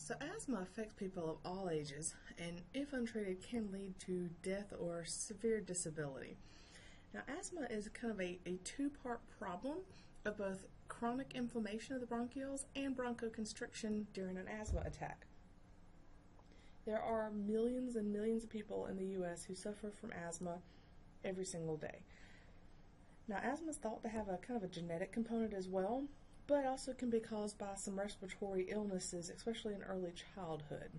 So asthma affects people of all ages, and if untreated can lead to death or severe disability. Now asthma is kind of a two-part problem of both chronic inflammation of the bronchioles and bronchoconstriction during an asthma attack. There are millions and millions of people in the U.S. who suffer from asthma every single day. Now asthma is thought to have a kind of a genetic component as well, but also can be caused by some respiratory illnesses, especially in early childhood.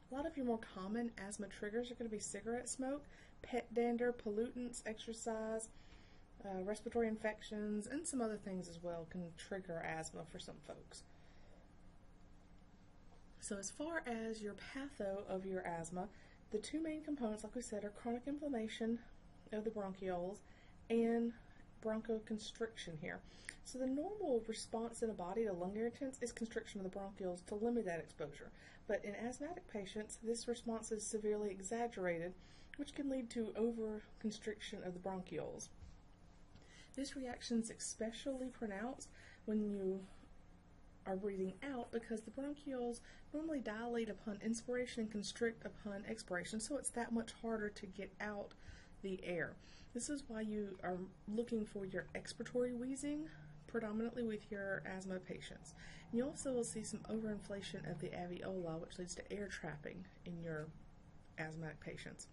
A lot of your more common asthma triggers are going to be cigarette smoke, pet dander, pollutants, exercise, respiratory infections, and some other things as well can trigger asthma for some folks. So as far as your patho of your asthma, the two main components, like we said, are chronic inflammation of the bronchioles and bronchoconstriction here. So the normal response in a body to lung irritants is constriction of the bronchioles to limit that exposure. But in asthmatic patients, this response is severely exaggerated, which can lead to overconstriction of the bronchioles. This reaction is especially pronounced when you are breathing out because the bronchioles normally dilate upon inspiration and constrict upon expiration, so it's that much harder to get out the air. This is why you are looking for your expiratory wheezing predominantly with your asthma patients. And you also will see some overinflation of the alveoli, which leads to air trapping in your asthmatic patients.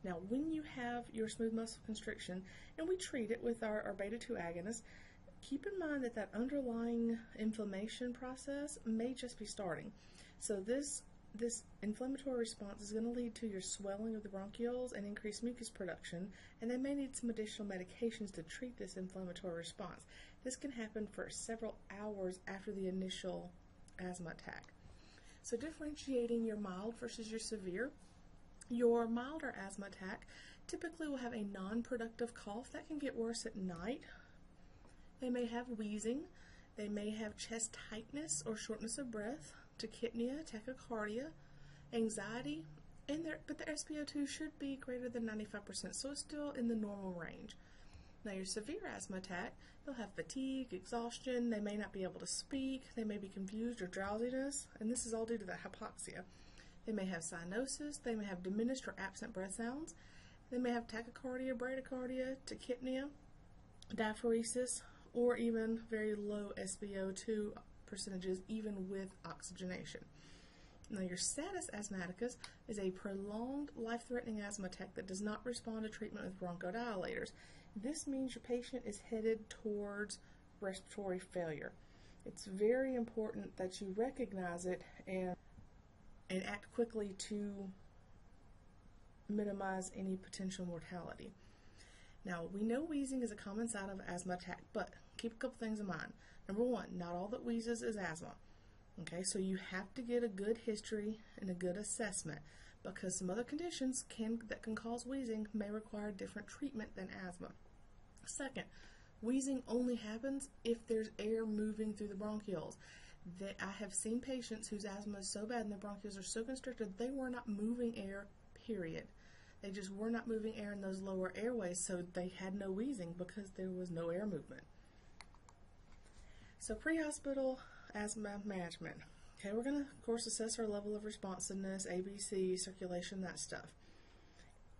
Now, when you have your smooth muscle constriction, and we treat it with our beta-2 agonist, keep in mind that that underlying inflammation process may just be starting. So this inflammatory response is going to lead to your swelling of the bronchioles and increased mucus production, and they may need some additional medications to treat this inflammatory response. This can happen for several hours after the initial asthma attack. So differentiating your mild versus your severe, your milder asthma attack typically will have a non-productive cough that can get worse at night. They may have wheezing, they may have chest tightness or shortness of breath, tachypnea, tachycardia, anxiety, but the SpO2 should be greater than 95%, so it's still in the normal range. Now your severe asthma attack, they'll have fatigue, exhaustion, they may not be able to speak, they may be confused or drowsiness, and this is all due to the hypoxia. They may have cyanosis, they may have diminished or absent breath sounds, they may have tachycardia, bradycardia, tachypnea, diaphoresis, or even very low SpO2 percentages even with oxygenation. Now your status asthmaticus is a prolonged life-threatening asthma attack that does not respond to treatment with bronchodilators. This means your patient is headed towards respiratory failure. It's very important that you recognize it and act quickly to minimize any potential mortality. Now, we know wheezing is a common sign of asthma attack, but keep a couple things in mind. Number one, not all that wheezes is asthma. Okay, so you have to get a good history and a good assessment because some other conditions that can cause wheezing may require different treatment than asthma. Second, wheezing only happens if there's air moving through the bronchioles. I have seen patients whose asthma is so bad and their bronchioles are so constricted they were not moving air, period. They just were not moving air in those lower airways, so they had no wheezing because there was no air movement. So pre-hospital asthma management. Okay, we're going to, of course, assess our level of responsiveness, ABC, circulation, that stuff.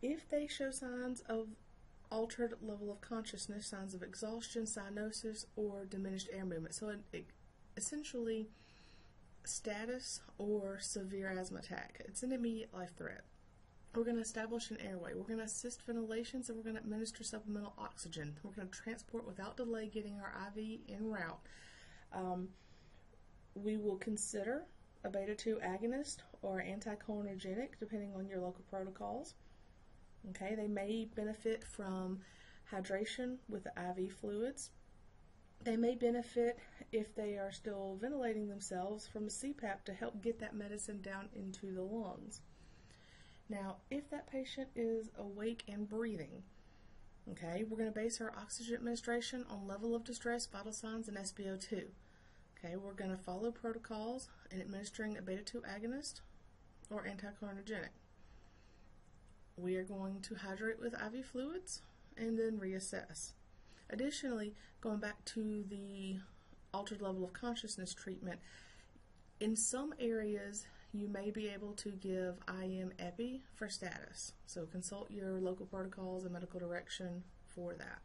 If they show signs of altered level of consciousness, signs of exhaustion, cyanosis, or diminished air movement, so essentially status or severe asthma attack, it's an immediate life threat. We're going to establish an airway. We're going to assist ventilation, so we're going to administer supplemental oxygen. We're going to transport without delay, getting our IV en route. We will consider a beta-2 agonist or anticholinergic, depending on your local protocols. Okay, they may benefit from hydration with the IV fluids. They may benefit if they are still ventilating themselves from a CPAP to help get that medicine down into the lungs. Now, if that patient is awake and breathing, okay, we're going to base our oxygen administration on level of distress, vital signs, and SpO2. Okay, we're going to follow protocols in administering a beta-2 agonist or anticholinergic. We are going to hydrate with IV fluids and then reassess. Additionally, going back to the altered level of consciousness treatment, In some areas, you may be able to give IM epi for status. So consult your local protocols and medical direction for that.